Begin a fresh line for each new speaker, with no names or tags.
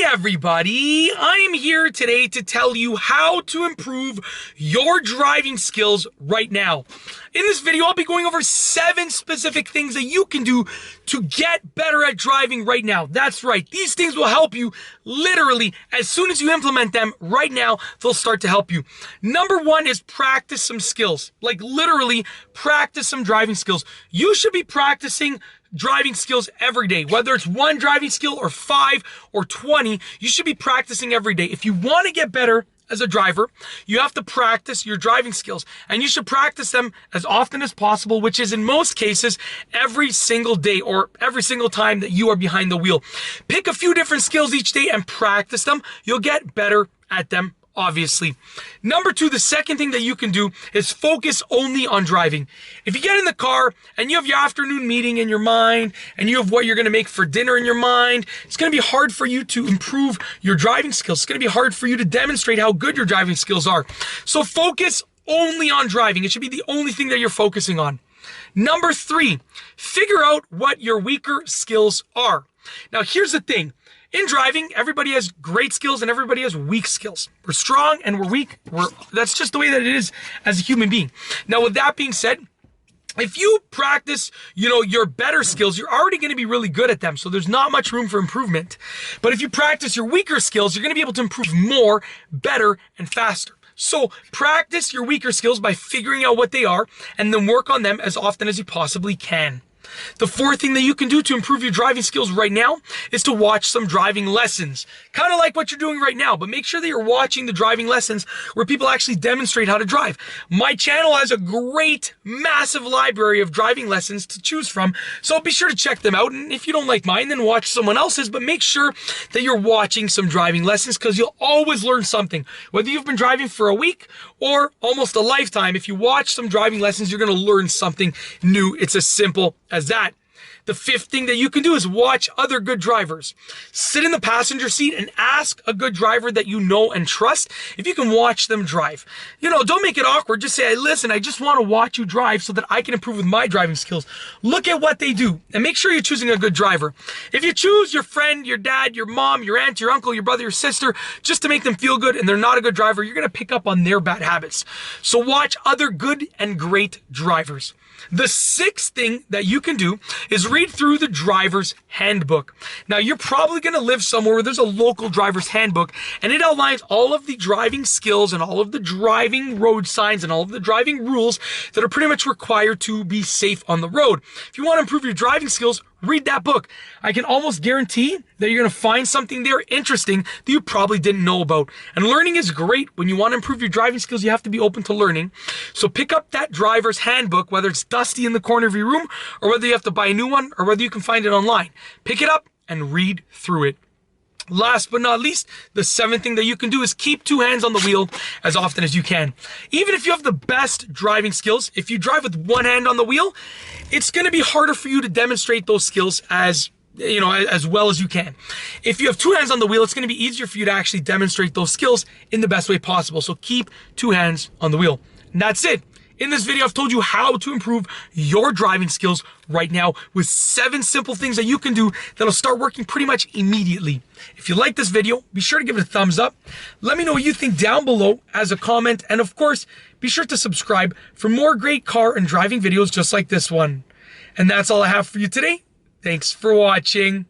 everybody, I'm here today to tell you how to improve your driving skills right now. In this video, I'll be going over 7 specific things that you can do to get better at driving right now. That's right, these things will help you literally as soon as you implement them right now, they'll start to help you. Number 1 is practice some skills, like literally practice some driving skills. You should be practicing driving skills every day, whether it's 1 driving skill or 5 or 20, you should be practicing every day. If you want to get better as a driver, you have to practice your driving skills, and you should practice them as often as possible, which is in most cases every single day or every single time that you are behind the wheel. Pick a few different skills each day and practice them. You'll get better at them, obviously. Number 2, the second thing that you can do is focus only on driving. If you get in the car and you have your afternoon meeting in your mind and you have what you're going to make for dinner in your mind, it's going to be hard for you to improve your driving skills. It's going to be hard for you to demonstrate how good your driving skills are. So focus only on driving. It should be the only thing that you're focusing on. Number 3, figure out what your weaker skills are. Now, here's the thing. In driving, everybody has great skills and everybody has weak skills. We're strong and we're weak. That's just the way that it is as a human being. Now, with that being said, if you practice, your better skills, you're already going to be really good at them. So there's not much room for improvement. But if you practice your weaker skills, you're going to be able to improve more, better, and faster. So practice your weaker skills by figuring out what they are and then work on them as often as you possibly can. The 4th thing that you can do to improve your driving skills right now is to watch some driving lessons. Kind of like what you're doing right now, but make sure that you're watching the driving lessons where people actually demonstrate how to drive. My channel has a great, massive library of driving lessons to choose from, so be sure to check them out. And if you don't like mine, then watch someone else's, but make sure that you're watching some driving lessons because you'll always learn something. Whether you've been driving for a week or almost a lifetime, if you watch some driving lessons, you're going to learn something new. It's as simple as that. The 5th thing that you can do is watch other good drivers. Sit in the passenger seat and ask a good driver that you know and trust if you can watch them drive. Don't make it awkward. Just say, hey, listen, I just want to watch you drive so that I can improve with my driving skills. Look at what they do and make sure you're choosing a good driver. If you choose your friend, your dad, your mom, your aunt, your uncle, your brother, your sister, just to make them feel good and they're not a good driver, you're going to pick up on their bad habits. So watch other good and great drivers. The 6th thing that you can do is read through the driver's handbook. Now, you're probably going to live somewhere where there's a local driver's handbook, and it outlines all of the driving skills and all of the driving road signs and all of the driving rules that are pretty much required to be safe on the road. If you want to improve your driving skills, read that book. I can almost guarantee that you're going to find something there interesting that you probably didn't know about. And learning is great. When you want to improve your driving skills, you have to be open to learning. So pick up that driver's handbook, whether it's dusty in the corner of your room or whether you have to buy a new one or whether you can find it online. Pick it up and read through it. Last but not least, the 7th thing that you can do is keep 2 hands on the wheel as often as you can. Even if you have the best driving skills, if you drive with 1 hand on the wheel, it's going to be harder for you to demonstrate those skills as well as you can. If you have 2 hands on the wheel, it's going to be easier for you to actually demonstrate those skills in the best way possible. So keep 2 hands on the wheel. And that's it. In this video, I've told you how to improve your driving skills right now with 7 simple things that you can do that'll start working pretty much immediately. If you like this video, be sure to give it a thumbs up. Let me know what you think down below as a comment. And of course, be sure to subscribe for more great car and driving videos just like this one. And that's all I have for you today. Thanks for watching.